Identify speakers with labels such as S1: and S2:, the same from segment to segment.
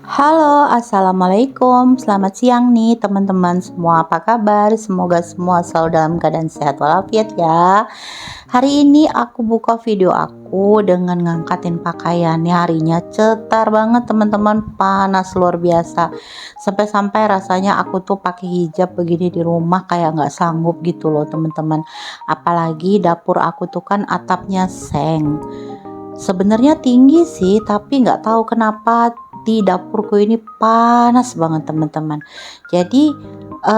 S1: Halo, assalamualaikum. Selamat siang nih, teman-teman semua. Apa kabar? Semoga semua selalu dalam keadaan sehat walafiat ya. Hari ini aku buka video aku dengan ngangkatin pakaiannya. Harinya cetar banget, teman-teman. Panas luar biasa. Sampai-sampai rasanya aku tuh pakai hijab begini di rumah kayak nggak sanggup gitu loh, teman-teman. Apalagi dapur aku tuh kan atapnya seng. Sebenarnya tinggi sih, tapi nggak tahu kenapa di dapurku ini panas banget, teman-teman. Jadi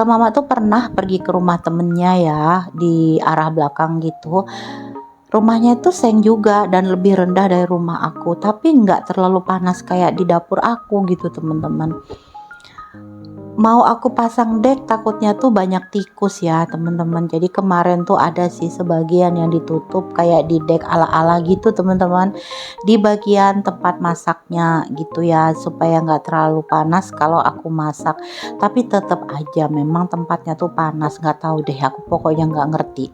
S1: mama tuh pernah pergi ke rumah temennya ya, di arah belakang gitu. Rumahnya itu seng juga dan lebih rendah dari rumah aku, tapi nggak terlalu panas kayak di dapur aku gitu, teman-teman. Mau aku pasang dek takutnya tuh banyak tikus ya, teman-teman. Jadi kemarin tuh ada sih sebagian yang ditutup kayak di dek ala-ala gitu, teman-teman, di bagian tempat masaknya gitu ya, supaya nggak terlalu panas kalau aku masak. Tapi tetap aja memang tempatnya tuh panas, nggak tahu deh, aku pokoknya nggak ngerti.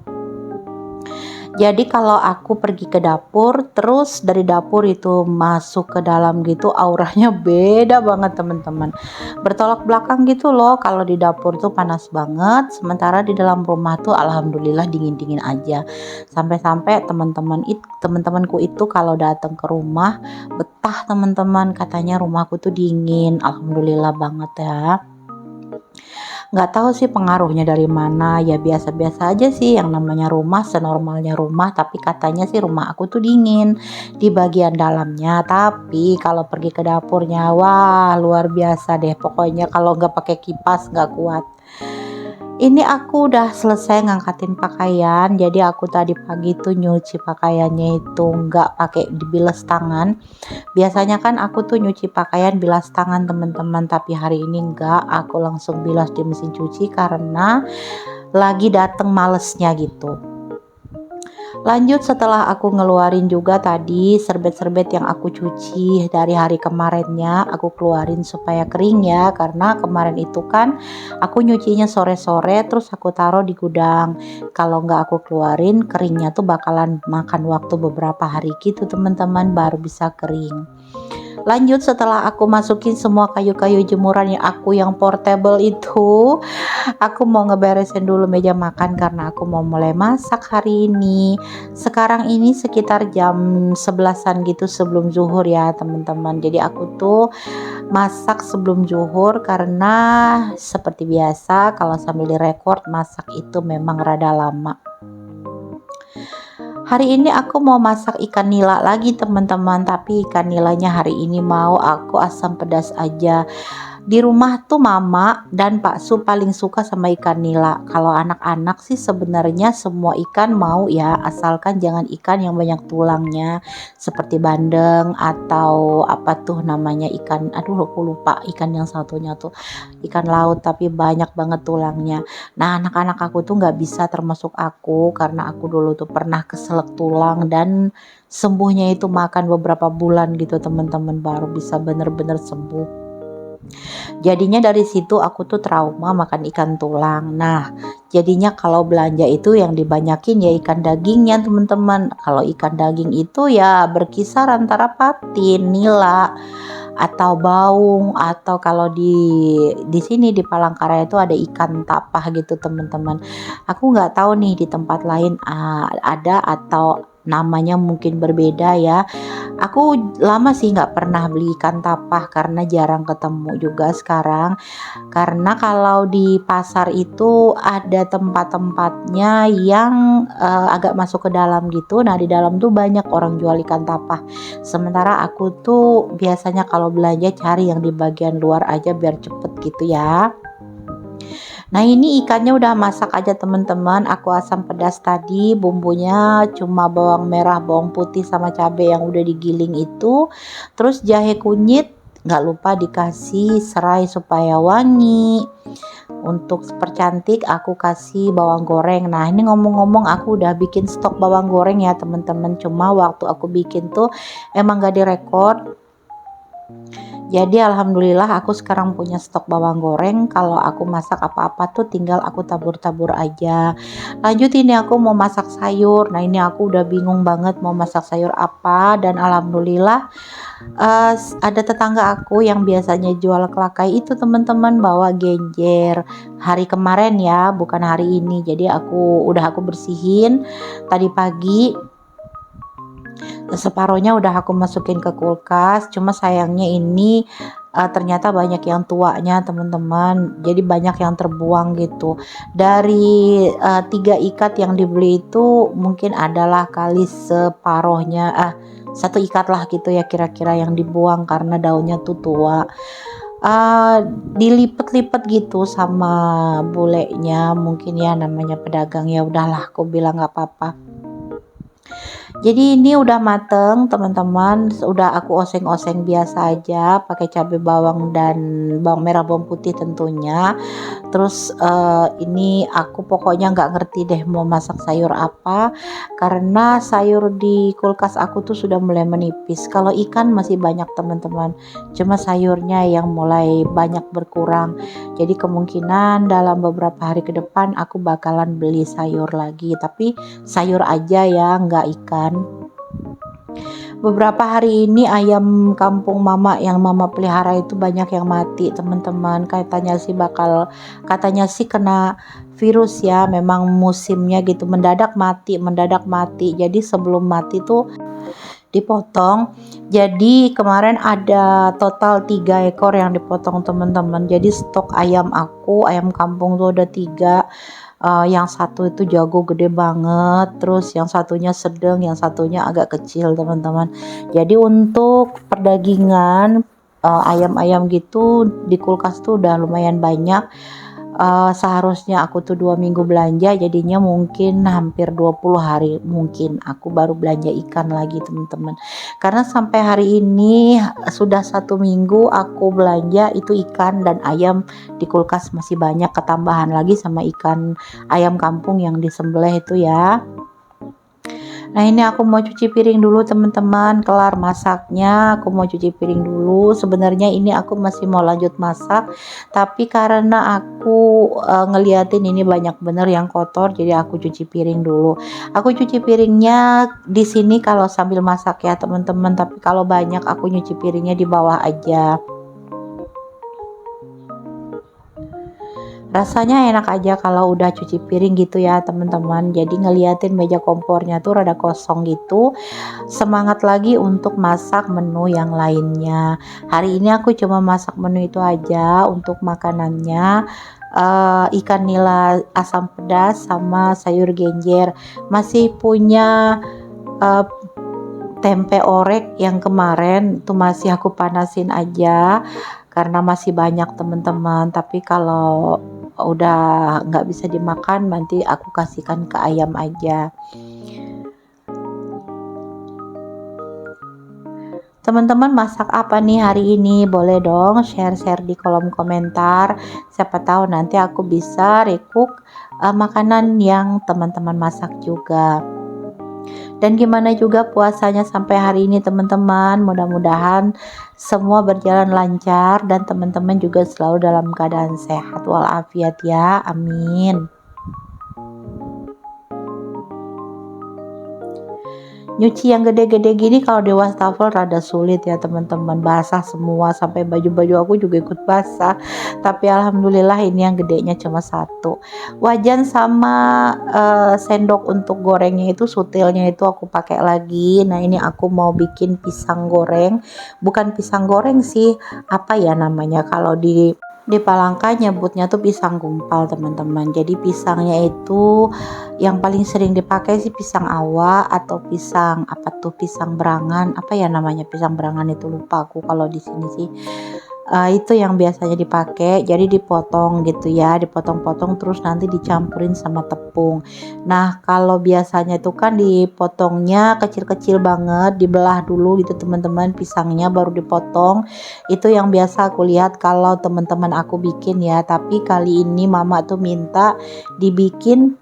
S1: Jadi kalau aku pergi ke dapur, terus dari dapur itu masuk ke dalam gitu, auranya beda banget, teman-teman. Bertolak belakang gitu loh. Kalau di dapur tuh panas banget, sementara di dalam rumah tuh alhamdulillah dingin-dingin aja. Sampai-sampai teman-temanku itu kalau datang ke rumah betah, teman-teman, katanya rumahku tuh dingin. Alhamdulillah banget ya. Nggak tahu sih pengaruhnya dari mana, ya biasa-biasa aja sih, yang namanya rumah senormalnya rumah, tapi katanya sih rumah aku tuh dingin di bagian dalamnya. Tapi kalau pergi ke dapurnya, wah luar biasa deh, pokoknya kalau nggak pakai kipas nggak kuat. Ini aku udah selesai ngangkatin pakaian, jadi aku tadi pagi tuh nyuci pakaiannya itu nggak pakai dibilas tangan. Biasanya kan aku tuh nyuci pakaian bilas tangan, teman-teman, tapi hari ini enggak, aku langsung bilas di mesin cuci karena lagi dateng malesnya gitu. Lanjut setelah aku ngeluarin juga tadi serbet-serbet yang aku cuci dari hari kemarinnya, aku keluarin supaya kering ya, karena kemarin itu kan aku nyucinya sore-sore terus aku taruh di gudang. Kalau nggak aku keluarin, keringnya tuh bakalan makan waktu beberapa hari gitu, teman-teman, baru bisa kering. Lanjut setelah aku masukin semua kayu-kayu jemuran yang portable itu, aku mau ngeberesin dulu meja makan karena aku mau mulai masak hari ini. Sekarang ini sekitar jam 11-an gitu sebelum zuhur ya, teman-teman. Jadi aku tuh masak sebelum zuhur karena seperti biasa kalau sambil direkord masak itu memang rada lama. Hari ini aku mau masak ikan nila lagi, teman-teman, tapi ikan nilanya hari ini mau aku asam pedas aja. Di rumah tuh mama dan Pak Su paling suka sama ikan nila. Kalau anak-anak sih sebenarnya semua ikan mau ya, asalkan jangan ikan yang banyak tulangnya seperti bandeng atau apa tuh namanya, ikan, aduh aku lupa ikan yang satunya tuh, ikan laut tapi banyak banget tulangnya. Nah, anak-anak aku tuh nggak bisa, termasuk aku, karena aku dulu tuh pernah keselak tulang dan sembuhnya itu makan beberapa bulan gitu, teman-teman, baru bisa bener-bener sembuh. Jadinya dari situ aku tuh trauma makan ikan tulang. Nah, jadinya kalau belanja itu yang dibanyakin ya ikan dagingnya, teman-teman. Kalau ikan daging itu ya berkisar antara patin, nila, atau baung, atau kalau di sini di Palangkaraya itu ada ikan tapah gitu, teman-teman. Aku nggak tahu nih di tempat lain ada atau namanya mungkin berbeda ya. Aku lama sih nggak pernah beli ikan tapah karena jarang ketemu juga sekarang. Karena kalau di pasar itu ada tempat-tempatnya yang agak masuk ke dalam gitu. Nah, di dalam tuh banyak orang jual ikan tapah. Sementara aku tuh biasanya kalau belanja cari yang di bagian luar aja biar cepet gitu ya. Nah, ini ikannya udah masak aja, teman-teman. Aku asam pedas tadi, bumbunya cuma bawang merah, bawang putih sama cabai yang udah digiling itu. Terus jahe kunyit, nggak lupa dikasih serai supaya wangi. Untuk percantik aku kasih bawang goreng. Nah, ini ngomong-ngomong aku udah bikin stok bawang goreng ya, teman-teman. Cuma waktu aku bikin tuh emang gak direkord. Jadi alhamdulillah aku sekarang punya stok bawang goreng. Kalau aku masak apa-apa tuh tinggal aku tabur-tabur aja. Lanjut ini aku mau masak sayur. Nah ini aku udah bingung banget mau masak sayur apa. Dan alhamdulillah ada tetangga aku yang biasanya jual kelakai itu teman-teman bawa genjer. Hari kemarin ya, bukan hari ini. Jadi aku bersihin tadi pagi. Separohnya udah aku masukin ke kulkas, cuma sayangnya ini ternyata banyak yang tuanya teman-teman, jadi banyak yang terbuang gitu. Dari 3 ikat yang dibeli itu mungkin adalah kali separohnya, satu ikat lah gitu ya kira-kira yang dibuang karena daunnya tuh tua. uh, Dilipet-lipet gitu sama bulenya, mungkin ya namanya pedagang, ya udahlah aku bilang nggak apa-apa. Jadi ini udah mateng teman-teman, udah aku oseng-oseng biasa aja pakai cabai bawang dan bawang merah bawang putih tentunya. Terus ini aku pokoknya nggak ngerti deh mau masak sayur apa karena sayur di kulkas aku tuh sudah mulai menipis. Kalau ikan masih banyak teman-teman, cuma sayurnya yang mulai banyak berkurang. Jadi kemungkinan dalam beberapa hari ke depan aku bakalan beli sayur lagi, tapi sayur aja ya, nggak ikan. Beberapa hari ini ayam kampung mama yang mama pelihara itu banyak yang mati teman-teman. Katanya sih kena virus ya, memang musimnya gitu, mendadak mati. Jadi sebelum mati tuh dipotong. Jadi kemarin ada total 3 ekor yang dipotong teman-teman. Jadi stok ayam kampung tuh ada 3. Yang satu itu jago gede banget, terus yang satunya sedang, yang satunya agak kecil teman-teman. Jadi untuk perdagingan ayam-ayam gitu di kulkas tuh udah lumayan banyak. Seharusnya aku tuh 2 minggu belanja, jadinya mungkin hampir 20 hari mungkin aku baru belanja ikan lagi teman-teman, karena sampai hari ini sudah 1 minggu aku belanja itu ikan dan ayam di kulkas masih banyak, ketambahan lagi sama ikan ayam kampung yang disembelih itu ya. Nah ini aku mau cuci piring dulu teman-teman, kelar masaknya aku mau cuci piring dulu. Sebenarnya ini aku masih mau lanjut masak, tapi karena aku ngeliatin ini banyak bener yang kotor, jadi aku cuci piring dulu. Aku cuci piringnya di sini kalau sambil masak ya teman-teman, tapi kalau banyak aku nyuci piringnya di bawah aja. Rasanya enak aja kalau udah cuci piring gitu ya teman-teman. Jadi ngeliatin meja kompornya tuh rada kosong gitu, semangat lagi untuk masak menu yang lainnya. Hari ini aku cuma masak menu itu aja untuk makanannya. Ikan nila asam pedas sama sayur genjer. Masih punya uh, tempe orek yang kemarin tuh masih aku panasin aja karena masih banyak teman-teman, tapi kalau udah nggak bisa dimakan nanti aku kasihkan ke ayam aja. Teman-teman masak apa nih hari ini? Boleh dong share-share di kolom komentar. Siapa tahu nanti aku bisa recook makanan yang teman-teman masak juga. Dan gimana juga puasanya sampai hari ini teman-teman, mudah-mudahan semua berjalan lancar dan teman-teman juga selalu dalam keadaan sehat walafiat ya, amin. Nyuci yang gede-gede gini kalau di wastafel rada sulit ya teman-teman, basah semua sampai baju-baju aku juga ikut basah. Tapi alhamdulillah ini yang gedenya cuma 1. Wajan sama sendok untuk gorengnya itu sutilnya itu aku pakai lagi. Nah ini aku mau bikin pisang goreng, bukan pisang goreng sih, apa ya namanya kalau di Palangka nyebutnya tuh pisang gumpal teman-teman. Jadi pisangnya itu yang paling sering dipakai sih pisang awa atau pisang apa tuh, pisang berangan, apa ya namanya pisang berangan itu, lupa aku kalau di sini sih. Itu yang biasanya dipakai, jadi dipotong gitu ya, dipotong-potong terus nanti dicampurin sama tepung. Nah kalau biasanya itu kan dipotongnya kecil-kecil banget, dibelah dulu gitu teman-teman pisangnya baru dipotong. Itu yang biasa aku lihat kalau teman-teman aku bikin ya, tapi kali ini mama tuh minta dibikin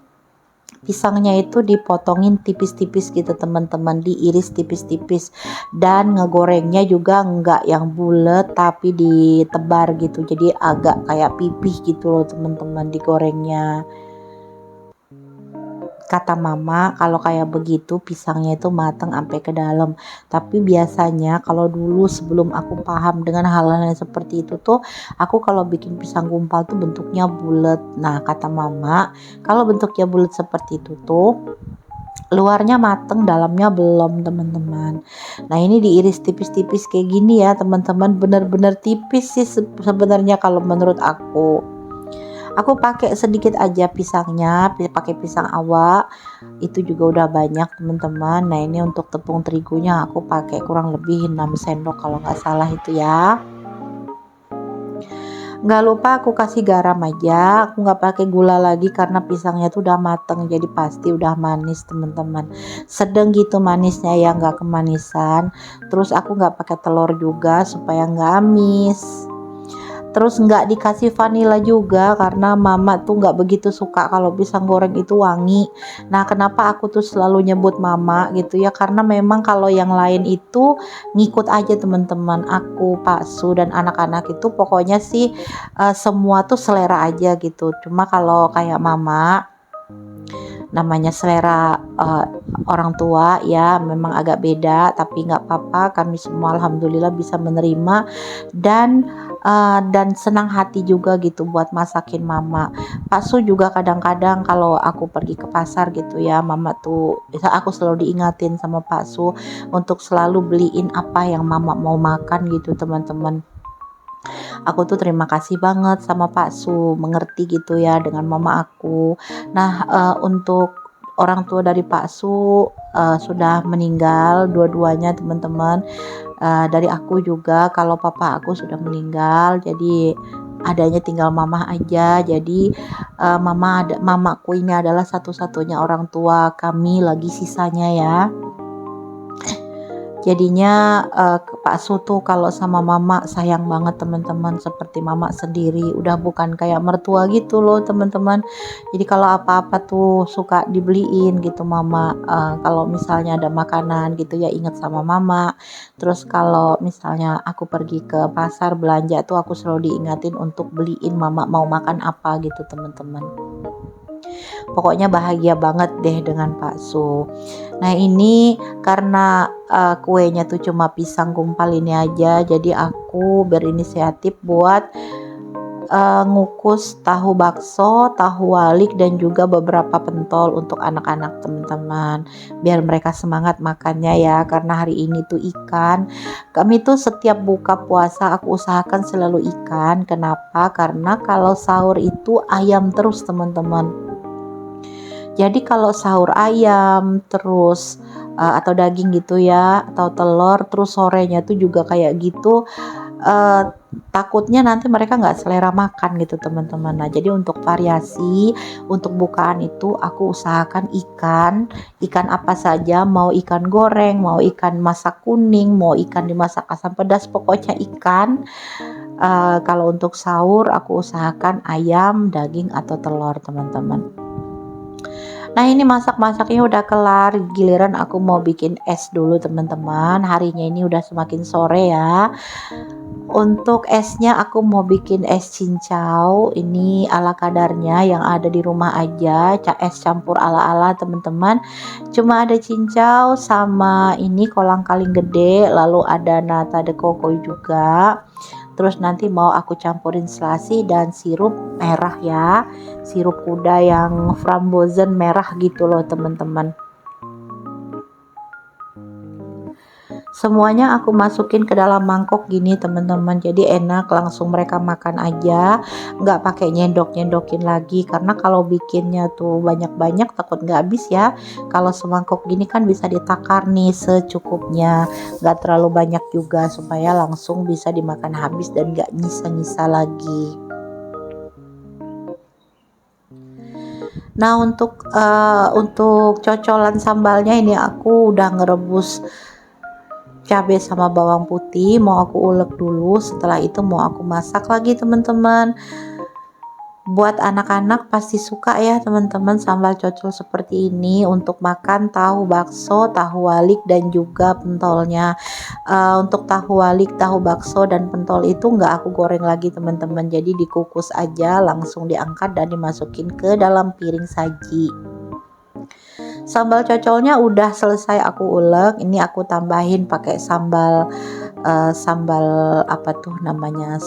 S1: pisangnya itu dipotongin tipis-tipis gitu teman-teman, diiris tipis-tipis, dan ngegorengnya juga enggak yang bulat tapi ditebar gitu, jadi agak kayak pipih gitu loh teman-teman digorengnya. Kata mama kalau kayak begitu pisangnya itu mateng sampai ke dalam. Tapi biasanya kalau dulu sebelum aku paham dengan hal-hal yang seperti itu tuh, aku kalau bikin pisang gumpal tuh bentuknya bulat. Nah kata mama kalau bentuknya bulat seperti itu tuh luarnya mateng dalamnya belum teman-teman. Nah ini diiris tipis-tipis kayak gini ya teman-teman, bener-bener tipis sih sebenarnya kalau menurut aku. Aku pakai sedikit aja pisangnya, pakai pisang awak. Itu juga udah banyak teman-teman. Nah, ini untuk tepung terigunya aku pakai kurang lebih 6 sendok kalau nggak salah itu ya. Nggak lupa aku kasih garam aja, aku nggak pakai gula lagi karena pisangnya tuh udah mateng, jadi pasti udah manis teman-teman. Sedang gitu manisnya ya, nggak kemanisan. Terus aku nggak pakai telur juga supaya nggak amis. Terus nggak dikasih vanila juga karena mama tuh nggak begitu suka kalau pisang goreng itu wangi. Nah kenapa aku tuh selalu nyebut mama gitu ya, karena memang kalau yang lain itu ngikut aja teman-teman. Aku, Pak Su dan anak-anak itu pokoknya sih semua tuh selera aja gitu. Cuma kalau kayak mama, namanya selera orang tua ya memang agak beda, tapi nggak apa-apa, kami semua alhamdulillah bisa menerima dan senang hati juga gitu buat masakin mama. Pak Su juga kadang-kadang kalau aku pergi ke pasar gitu ya, mama tuh aku selalu diingatin sama Pak Su untuk selalu beliin apa yang mama mau makan gitu teman-teman. Aku tuh terima kasih banget sama Pak Su, mengerti gitu ya dengan mama aku. Nah, untuk orang tua dari Pak Su sudah meninggal dua-duanya teman-teman. Dari aku juga kalau papa aku sudah meninggal, jadi adanya tinggal mama aja. Jadi mamaku ini adalah satu-satunya orang tua kami lagi sisanya ya. Jadinya Pak Sutu kalau sama mama sayang banget teman-teman, seperti mama sendiri, udah bukan kayak mertua gitu loh teman-teman. Jadi kalau apa-apa tuh suka dibeliin gitu mama, kalau misalnya ada makanan gitu ya inget sama mama. Terus kalau misalnya aku pergi ke pasar belanja tuh aku selalu diingatin untuk beliin mama mau makan apa gitu teman-teman. Pokoknya bahagia banget deh dengan Pak Su. Nah ini karena kuenya tuh cuma pisang gumpal ini aja, jadi aku berinisiatif buat ngukus tahu bakso, tahu walik, dan juga beberapa pentol untuk anak-anak teman-teman, biar mereka semangat makannya ya. Karena hari ini tuh ikan, kami tuh setiap buka puasa aku usahakan selalu ikan. Kenapa? Karena kalau sahur itu ayam terus teman-teman. Jadi kalau sahur ayam terus atau daging gitu ya, atau telur, terus sorenya tuh juga kayak gitu, takutnya nanti mereka nggak selera makan gitu teman-teman. Nah jadi untuk variasi untuk bukaan itu aku usahakan ikan apa saja, mau ikan goreng, mau ikan masak kuning, mau ikan dimasak asam pedas, pokoknya ikan. Kalau untuk sahur aku usahakan ayam, daging, atau telur teman-teman. Nah ini masak-masaknya udah kelar, giliran aku mau bikin es dulu teman-teman. Harinya ini udah semakin sore ya. Untuk esnya aku mau bikin es cincau, ini ala kadarnya yang ada di rumah aja, es campur ala-ala teman-teman. Cuma ada cincau sama ini kolang kaling gede, lalu ada nata de coco juga. Terus nanti mau aku campurin selasi dan sirup merah ya, sirup kuda yang frambozen merah gitu loh teman-teman. Semuanya aku masukin ke dalam mangkok gini teman-teman, jadi enak langsung mereka makan aja, nggak pakai nyendok-nyendokin lagi. Karena kalau bikinnya tuh banyak-banyak takut nggak habis ya. Kalau semangkok gini kan bisa ditakar nih secukupnya, nggak terlalu banyak juga supaya langsung bisa dimakan habis dan nggak nyisa-nyisa lagi. Nah untuk cocolan sambalnya ini aku udah ngerebus cabai sama bawang putih, mau aku ulek dulu, setelah itu mau aku masak lagi teman-teman. Buat anak-anak pasti suka ya teman-teman sambal cocol seperti ini untuk makan tahu bakso, tahu walik dan juga pentolnya. Untuk tahu walik, tahu bakso dan pentol itu nggak aku goreng lagi teman-teman. Jadi dikukus aja, langsung diangkat dan dimasukin ke dalam piring saji. Sambal cocolnya udah selesai aku ulek. Ini aku tambahin pakai sambal apa tuh namanya,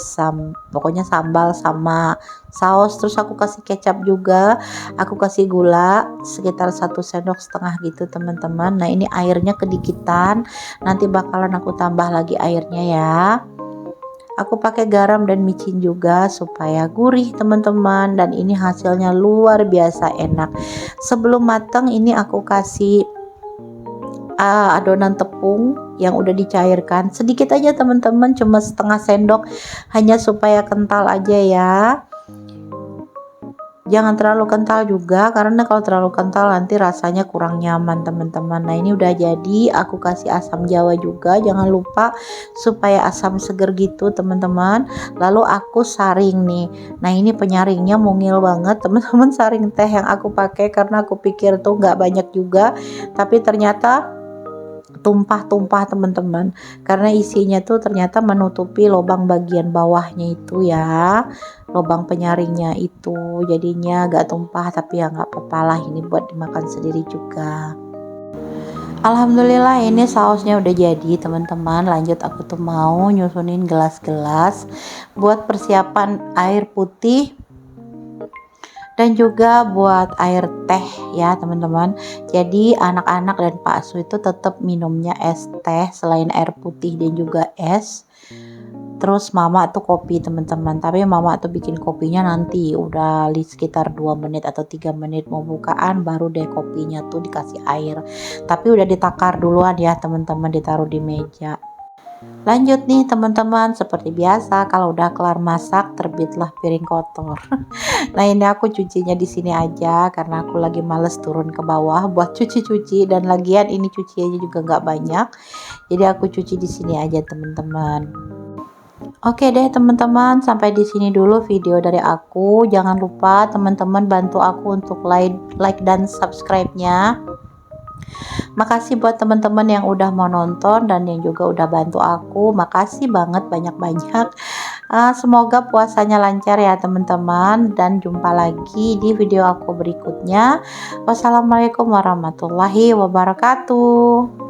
S1: pokoknya sambal sama saus. Terus aku kasih kecap juga, aku kasih gula sekitar 1,5 sendok gitu teman-teman. Nah ini airnya kedikitan, nanti bakalan aku tambah lagi airnya ya. Aku pakai garam dan micin juga supaya gurih teman-teman, dan ini hasilnya luar biasa enak. Sebelum matang ini aku kasih adonan tepung yang udah dicairkan sedikit aja teman-teman, cuma 1/2 sendok, hanya supaya kental aja ya. Jangan terlalu kental juga, karena kalau terlalu kental nanti rasanya kurang nyaman teman-teman. Nah ini udah jadi, aku kasih asam jawa juga, jangan lupa supaya asam seger gitu teman-teman. Lalu aku saring nih. Nah ini penyaringnya mungil banget teman-teman, saring teh yang aku pakai karena aku pikir tuh nggak banyak juga, tapi ternyata tumpah-tumpah teman-teman, karena isinya tuh ternyata menutupi lubang bagian bawahnya itu ya, lubang penyaringnya itu, jadinya agak tumpah, tapi ya nggak apa-apa lah, ini buat dimakan sendiri juga. Alhamdulillah ini sausnya udah jadi teman-teman. Lanjut aku tuh mau nyusunin gelas-gelas buat persiapan air putih dan juga buat air teh ya teman-teman. Jadi anak-anak dan Pak Su itu tetap minumnya es teh selain air putih dan juga es. Terus mama tuh kopi teman-teman, tapi mama tuh bikin kopinya nanti udah sekitar 2 menit atau 3 menit mau bukaan baru deh kopinya tuh dikasih air. Tapi udah ditakar duluan ya teman-teman, ditaruh di meja. Lanjut nih teman-teman, seperti biasa kalau udah kelar masak terbitlah piring kotor. Nah ini aku cucinya di sini aja karena aku lagi males turun ke bawah buat cuci-cuci, dan lagian ini cuciannya juga nggak banyak. Jadi aku cuci di sini aja teman-teman. Oke deh teman-teman, sampai di sini dulu video dari aku. Jangan lupa teman-teman bantu aku untuk like dan subscribe-nya. Makasih buat teman-teman yang udah mau nonton dan yang juga udah bantu aku. Makasih banget banyak-banyak. Semoga puasanya lancar ya teman-teman, dan jumpa lagi di video aku berikutnya. Wassalamualaikum warahmatullahi wabarakatuh.